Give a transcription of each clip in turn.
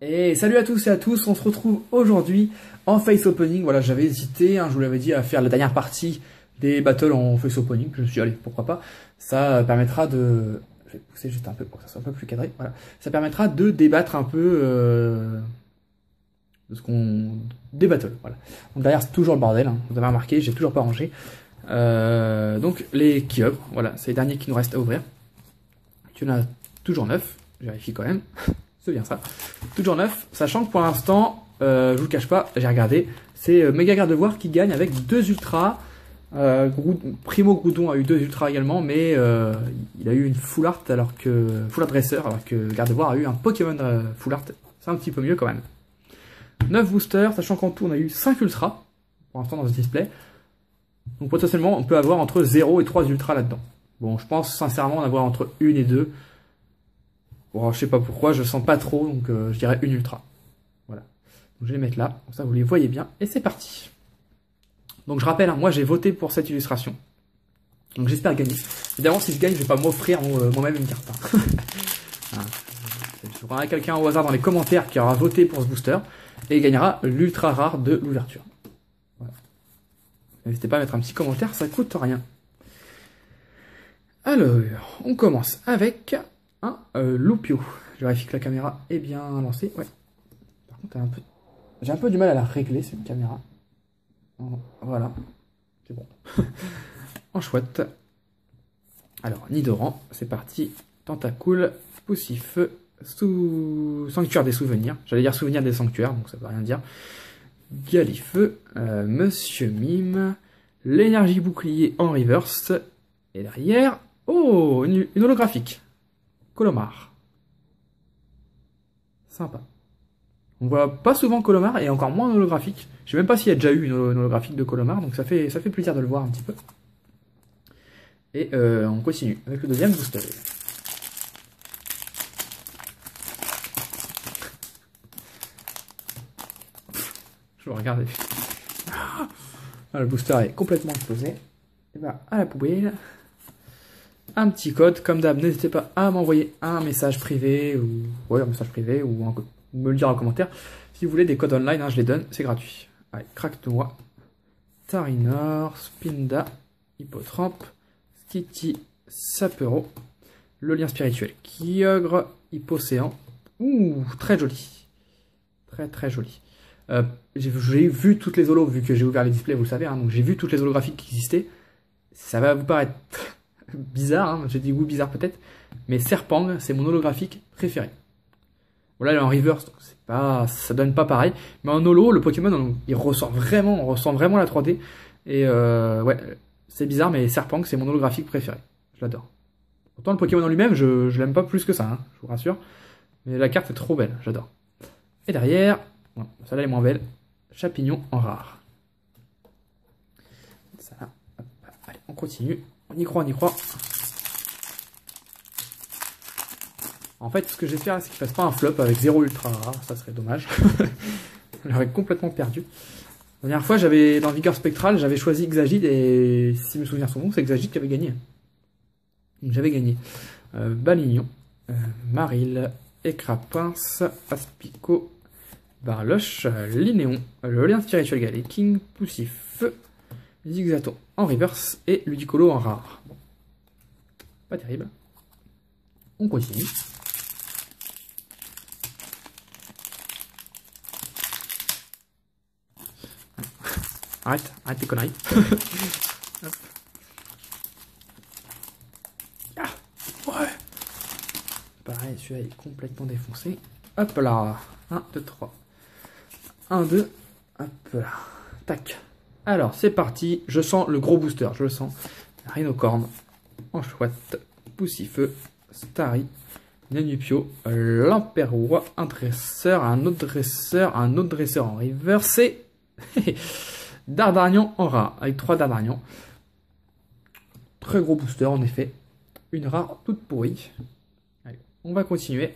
Et salut à tous et à tous, on se retrouve aujourd'hui en face opening. Voilà, j'avais hésité, je vous l'avais dit, à faire la dernière partie des battles en face opening. Je me suis dit, allez, pourquoi pas. Ça permettra de... Je vais pousser juste un peu pour que ça soit un peu plus cadré. Voilà. Ça permettra de débattre un peu de ce qu'on... des battles. Voilà. Donc derrière, c'est toujours le bordel. Vous avez remarqué, j'ai toujours pas rangé. Donc les key-up, voilà, c'est les derniers qui nous restent à ouvrir. Il y en a toujours 9, je vérifie quand même. C'est bien ça. Toujours 9, sachant que pour l'instant, je vous le cache pas, j'ai regardé, c'est Méga Gardevoir qui gagne avec 2 ultras. Primo Groudon a eu 2 ultras également, mais il a eu une full art alors que full art dresseur, alors que Gardevoir a eu un Pokémon full art. C'est un petit peu mieux quand même. 9 boosters, sachant qu'en tout on a eu 5 ultras pour l'instant dans ce display. Donc potentiellement on peut avoir entre 0 et 3 ultras là-dedans. Bon, je pense sincèrement en avoir entre 1 et 2. Bon, je sais pas pourquoi, je sens pas trop, donc je dirais une ultra. Voilà. Donc je vais les mettre là, comme ça vous les voyez bien, et c'est parti. Donc je rappelle, moi j'ai voté pour cette illustration. Donc j'espère gagner. Évidemment, si je gagne, je vais pas m'offrir moi-même une carte. Je prendrai quelqu'un au hasard dans les commentaires qui aura voté pour ce booster, et il gagnera l'ultra rare de l'ouverture. Voilà. N'hésitez pas à mettre un petit commentaire, ça coûte rien. Alors, on commence avec un Loupio. Je vérifie que la caméra est bien lancée. Ouais. Par contre, j'ai un peu du mal à la régler, cette caméra. Voilà. C'est bon. En chouette. Alors, Nidoran, c'est parti. Tentacool, Poussifeu, Sanctuaire des souvenirs. J'allais dire souvenir des sanctuaires, donc ça veut rien dire. Galifeu, Monsieur Mime, l'énergie bouclier en reverse. Et derrière, oh, une holographique. Colomar. Sympa. On voit pas souvent Colomar et encore moins holographique. Je sais même pas s'il y a déjà eu une holographique de Colomar, donc ça fait plaisir de le voir un petit peu. Et on continue avec le deuxième booster. Je vais regarder. Ah, le booster est complètement explosé. Et bah, à la poubelle. Un petit code, comme d'hab, n'hésitez pas à m'envoyer un message privé ou me le dire en commentaire. Si vous voulez des codes online, je les donne, c'est gratuit. Allez, Crack-Noix, Tarinor, Spinda, Hippotrampe, Skitty, Sapero, le lien spirituel, Kyogre, Hippocéan. Ouh, très joli. Très très joli. J'ai vu toutes les holos, vu que j'ai ouvert les displays, vous le savez, donc j'ai vu toutes les holographiques qui existaient. Ça va vous paraître bizarre, j'ai dit goût bizarre peut-être, mais Serpang, c'est mon holographique préféré. Voilà, il est en reverse, donc c'est pas, ça donne pas pareil, mais en holo, le Pokémon, il ressort vraiment, on ressent vraiment la 3D, et ouais, c'est bizarre, mais Serpang, c'est mon holographique préféré, je l'adore. Pourtant, le Pokémon en lui-même, je l'aime pas plus que ça, je vous rassure, mais la carte est trop belle, j'adore. Et derrière, bon, celle-là est moins belle, Chapignon en rare. Ça, hop, allez, on continue. On y croit, on y croit. En fait, ce que j'espère, c'est qu'il ne fasse pas un flop avec 0 ultra rare. Ça serait dommage. J'aurais complètement perdu. La dernière fois, dans Vigueur Spectral, j'avais choisi Xagide et si mes souvenirs sont bons, c'est Xagide qui avait gagné. Donc j'avais gagné. Balignon, Maril, Écrapince, Aspico, Barloche, Linéon, le lien spirituel Galeking, Poussifeu, Zigzato en reverse et Ludicolo en rare. Bon. Pas terrible. On continue. Arrête tes conneries. Hop. Ah, ouais. Pareil, celui-là est complètement défoncé. Hop là. 1, 2, 3. 1, 2. Hop là. Tac. Alors, c'est parti. Je sens le gros booster. Je le sens. Rhinocorne. En chouette. Poussifeu. Starry. Nanupio. Lamperrois. Un dresseur. Un autre dresseur. Un autre dresseur en reverse. Et Dardarnian en rare. Avec 3 Dardarnian. Très gros booster, en effet. Une rare toute pourrie. Allez, on va continuer.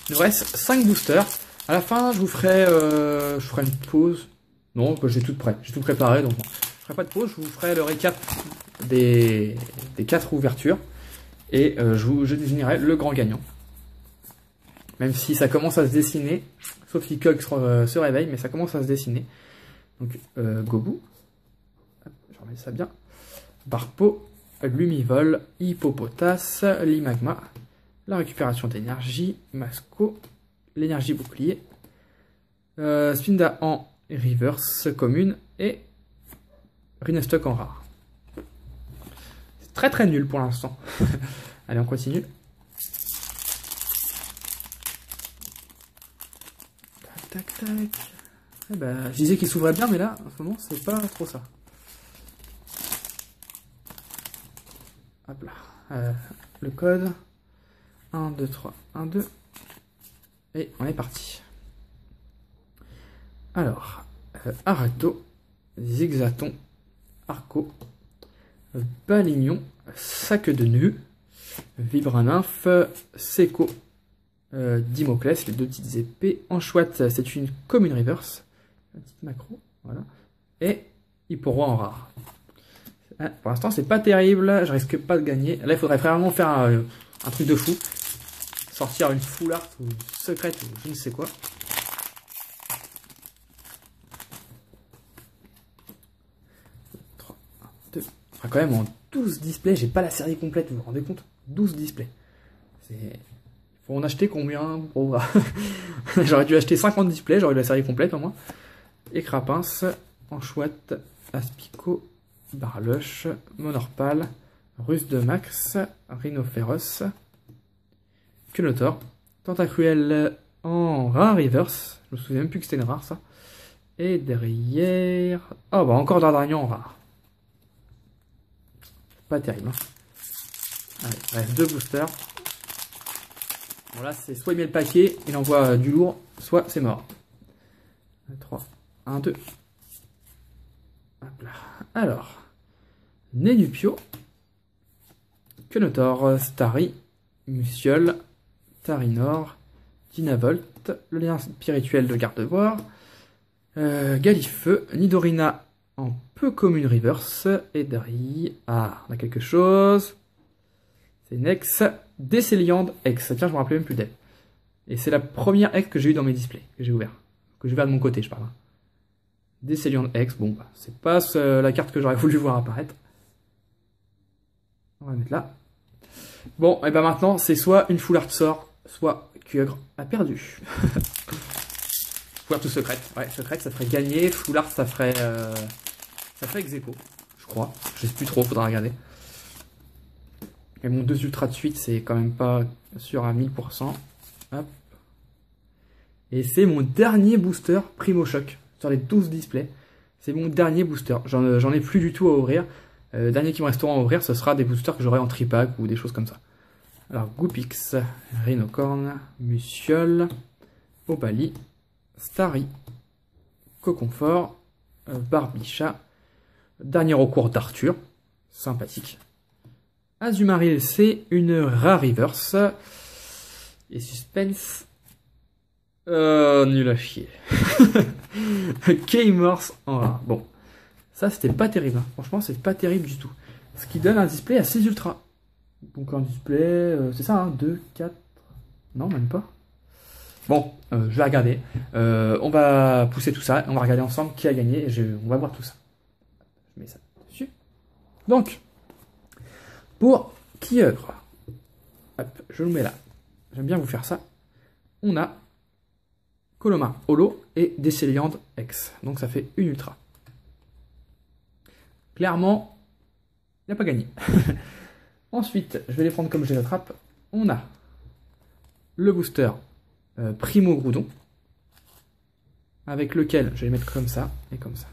Il nous reste 5 boosters. À la fin, je ferai une pause. Non, j'ai tout prêt. J'ai tout préparé, donc je ferai pas de pause. Je vous ferai le récap des 4 ouvertures. Et je désignerai le grand gagnant. Même si ça commence à se dessiner. Sauf si Kog se réveille, mais ça commence à se dessiner. Donc, Gobu. Je remets ça bien. Barpo, Lumivol, Hippopotas, Limagma, la récupération d'énergie, Masco, l'énergie bouclier, Spinda en reverse commune et Rinestock en rare. C'est très très nul pour l'instant. Allez, on continue. Tac, tac, tac. Eh ben, je disais qu'il s'ouvrait bien, mais là, en ce moment, c'est pas trop ça. Hop là. Le code. 1, 2, 3, 1, 2. Et on est parti. Alors, Arato, Zigzaton, Arco, Balignon, Sac de Nœud, Vibranymphe, Seco, Dimoclès, les deux petites épées. Anchouette, c'est une commune reverse. Une petite macro, voilà. Et Hipporoi en rare. Pour l'instant, c'est pas terrible. Je risque pas de gagner. Là, il faudrait vraiment faire un truc de fou. Sortir une full art ou une secrète ou je ne sais quoi. Enfin, quand même, en 12 displays, j'ai pas la série complète, vous vous rendez compte? 12 displays. Il faut en acheter combien? Oh, j'aurais dû acheter 50 displays, j'aurais eu la série complète au moins. Écrapince, Anchouette, Aspico, Barluche, Monorpal, Russe de Max, Rhinophéros, Quenotor, Tentacruel en rare reverse. Je me souviens même plus que c'était une rare ça. Et derrière... Oh bah encore Dardagnan en rare. Pas terrible. Hein. Allez, il reste 2 boosters. Bon là c'est soit il met le paquet, il envoie du lourd, soit c'est mort. 3, 1, 2. Hop là. Alors, Nénupio, Quenotor, Starry, Musiol, Tarinor, Dynavolt, le lien spirituel de Gardevoir, Galifeu, Nidorina en peu commune reverse, et derrière, ah, on a quelque chose, c'est une ex, Décéliande ex, tiens je me rappelais même plus d'elle, et c'est la première ex que j'ai eu dans mes displays, que j'ai ouvert de mon côté je parle. Décéliande ex, bon bah, c'est pas la carte que j'aurais voulu voir apparaître, on va mettre là. Bon, et ben maintenant, c'est soit une full art sort, soit Kyogre a perdu. Full art ou secrète. Ouais, secrète, ça ferait gagner. Full art, ça ferait ex aequo, je crois. Je sais plus trop, faudra regarder. Et mon 2 ultras de suite, c'est quand même pas sûr à 1000%. Hop. Et c'est mon dernier booster Primo Choc sur les 12 displays. C'est mon dernier booster. J'en ai plus du tout à ouvrir. Le dernier qui me restera à ouvrir, ce sera des boosters que j'aurai en tripack ou des choses comme ça. Alors, Goopix, Rhinocorn, Musiol, Obali, Starry, Coconfort, Barbicha, dernier recours d'Arthur, sympathique. Azumarill, c'est une rare reverse. Et Suspense, nul à chier. K-Morse en rare. Bon. Ça, c'était pas terrible. Hein. Franchement, c'est pas terrible du tout. Ce qui donne un display à 6 ultras. Donc un display, c'est ça, hein, 2, 4... Non, même pas. Bon, je vais regarder. On va pousser tout ça. On va regarder ensemble qui a gagné. On va voir tout ça. Je mets ça dessus. Donc, pour Kyogre, hop, je le mets là. J'aime bien vous faire ça. On a Colomar Holo et Décéliande X. Donc ça fait une ultra. Clairement, il n'a pas gagné. Ensuite, je vais les prendre comme je les attrape. On a le booster Primo Groudon, avec lequel, je vais les mettre comme ça et comme ça.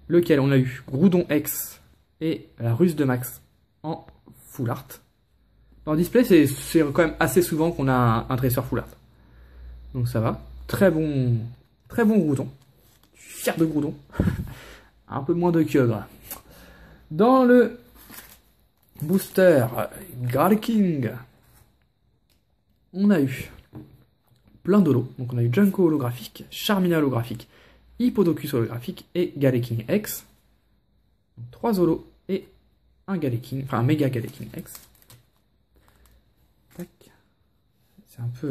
Lequel on a eu Groudon X et la Russe de Max en full art. Dans le display, c'est quand même assez souvent qu'on a un dresseur full art. Donc ça va. Très bon Groudon. Je suis fier de Groudon. Un peu moins de Kyogre. Dans le booster Galaking, on a eu plein d'holos. Donc on a eu Junko holographique, Charmina holographique, Hippodocus holographique et Galaking X. 3 holos et un Galaking, enfin un méga Galaking X. Tac. C'est un peu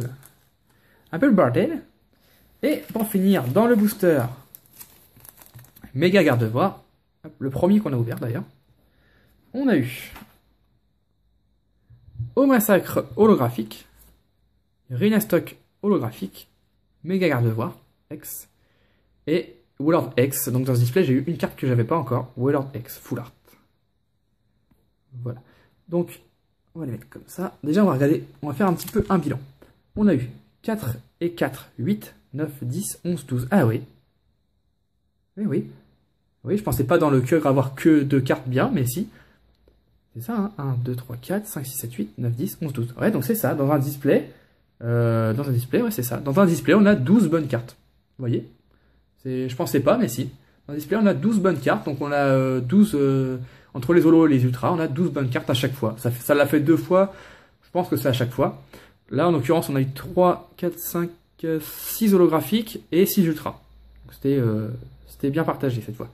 un peu le bordel. Et pour finir, dans le booster, méga garde-voir, le premier qu'on a ouvert d'ailleurs, on a eu Au Massacre holographique, Rhinastock holographique, méga garde-voir, X, et Warlord X. Donc dans ce display, j'ai eu une carte que j'avais pas encore, Warlord X, full art. Voilà. Donc, on va les mettre comme ça. Déjà, on va regarder, on va faire un petit peu un bilan. On a eu 4 et 4, 8, 9, 10, 11, 12. Ah oui. Oui, oui. Oui, je pensais pas dans le cœur avoir que 2 cartes bien, mais si. C'est ça, hein. 1, 2, 3, 4, 5, 6, 7, 8, 9, 10, 11, 12. Ouais, donc c'est ça, dans un display. Ouais, c'est ça. Dans un display, on a 12 bonnes cartes. Vous voyez? Je pensais pas, mais si. Dans le display, on a 12 bonnes cartes, donc on a 12... entre les holos et les ultras, on a 12 bonnes cartes à chaque fois. Ça l'a fait 2 fois, je pense que c'est à chaque fois. Là, en l'occurrence, on a eu 3, 4, 5, 6 holographiques et 6 ultras. C'était bien partagé cette fois.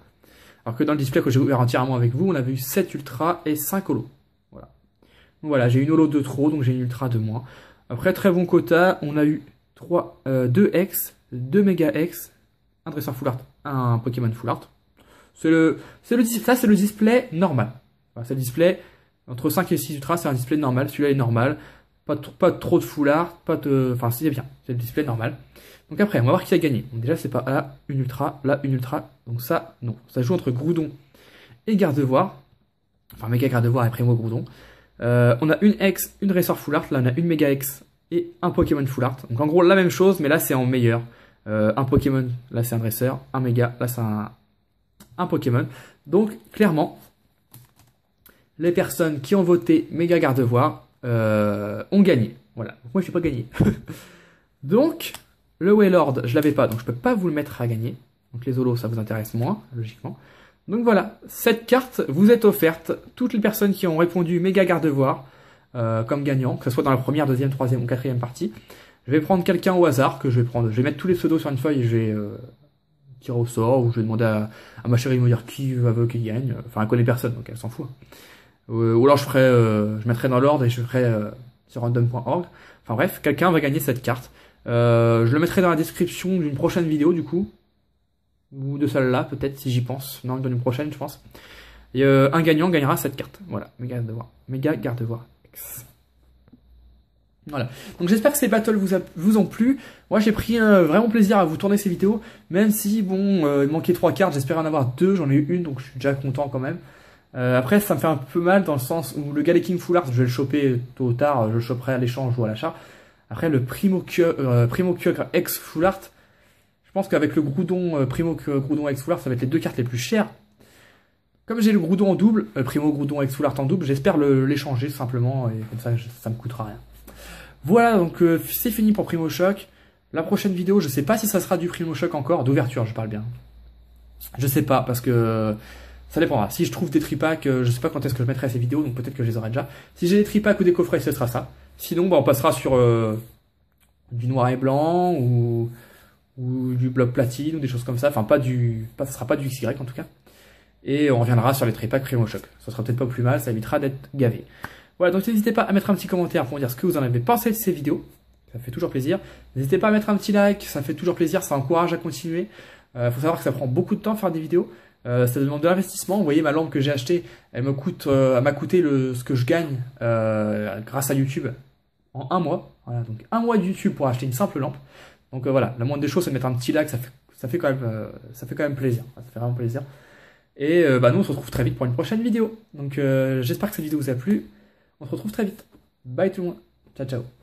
Alors que dans le display que j'ai ouvert entièrement avec vous, on avait eu 7 ultras et 5 holos. Voilà. Donc voilà, j'ai une holo de trop, donc j'ai une ultra de moins. Après, très bon quota, on a eu 2 X, 2 méga X, un dresseur full art, un Pokémon full art. Ça, c'est le display normal. Voilà, c'est le display entre 5 et 6 ultras, c'est un display normal. Celui-là est normal. Pas trop de full art, enfin, c'est bien. C'est le display normal. Donc après, on va voir qui a gagné. Donc déjà, c'est pas là, une ultra, là, une ultra. Donc ça, non. Ça joue entre Groudon et Gardevoir. Enfin, méga Gardevoir et Primo Groudon. On a une X, une Dresseur full art. Là, on a une méga X et un Pokémon full art. Donc en gros, la même chose, mais là, c'est en meilleur. Un Pokémon, là, c'est un dresseur. Un méga, là, c'est un Pokémon. Donc, clairement, les personnes qui ont voté méga Gardevoir ont gagné. Voilà. Donc, moi, je n'ai pas gagné. Donc, le Wailord, je l'avais pas, donc je peux pas vous le mettre à gagner. Donc, les holos, ça vous intéresse moins, logiquement. Donc, voilà. Cette carte vous est offerte. Toutes les personnes qui ont répondu méga Gardevoir comme gagnant, que ce soit dans la première, deuxième, troisième ou quatrième partie. Je vais prendre quelqu'un au hasard que je vais prendre. Je vais mettre tous les pseudos sur une feuille et je vais tirer au sort, ou je vais demander à ma chérie de me dire qui veut qu'il gagne. Enfin, elle connaît personne, donc elle s'en fout. Ou alors je mettrai dans l'ordre et je ferai sur random.org. Enfin bref, quelqu'un va gagner cette carte. Je le mettrai dans la description d'une prochaine vidéo du coup. Ou de celle-là, peut-être, si j'y pense. Non, dans une prochaine, je pense. Et un gagnant gagnera cette carte. Voilà, méga Gardevoir X. Voilà. Donc j'espère que ces battles vous ont plu. Moi j'ai pris vraiment plaisir à vous tourner ces vidéos. Même si, bon, il manquait 3 cartes, j'espérais en avoir 2. J'en ai eu une, donc je suis déjà content quand même. Après, ça me fait un peu mal dans le sens où le Galaking Full Art, je vais le choper tôt ou tard. Je le choperai à l'échange ou à l'achat. Après, le Primo Kyogre X Full Art, je pense qu'avec le Groudon Primo Groudon X Full Art, ça va être les 2 cartes les plus chères. Comme j'ai le Groudon en double, Primo Groudon X Full Art en double, j'espère l'échanger simplement. Et comme ça me coûtera rien. Voilà, donc c'est fini pour Primo Choc. La prochaine vidéo, je sais pas si ça sera du Primo Choc encore, d'ouverture, je parle bien. Je sais pas, parce que ça dépendra. Si je trouve des tripacks, je sais pas quand est-ce que je mettrai ces vidéos, donc peut-être que je les aurai déjà. Si j'ai des tripacks ou des coffrets, ce sera ça. Sinon, bah, on passera sur du noir et blanc ou du bloc platine ou des choses comme ça. Enfin, ça sera pas du XY en tout cas. Et on reviendra sur les tripacks Primo Choc. Ça sera peut-être pas plus mal, ça évitera d'être gavé. Voilà, donc n'hésitez pas à mettre un petit commentaire pour me dire ce que vous en avez pensé de ces vidéos. Ça fait toujours plaisir. N'hésitez pas à mettre un petit like, ça fait toujours plaisir, ça encourage à continuer. Faut savoir que ça prend beaucoup de temps de faire des vidéos. Ça demande de l'investissement. Vous voyez, ma lampe que j'ai achetée, elle m'a coûté ce que je gagne grâce à YouTube en 1 mois. Voilà, donc 1 mois de YouTube pour acheter une simple lampe. Donc voilà, la moindre des choses, c'est de mettre un petit like, ça fait quand même plaisir. Ça fait vraiment plaisir. Et nous, on se retrouve très vite pour une prochaine vidéo. Donc j'espère que cette vidéo vous a plu. On se retrouve très vite. Bye tout le monde. Ciao, ciao.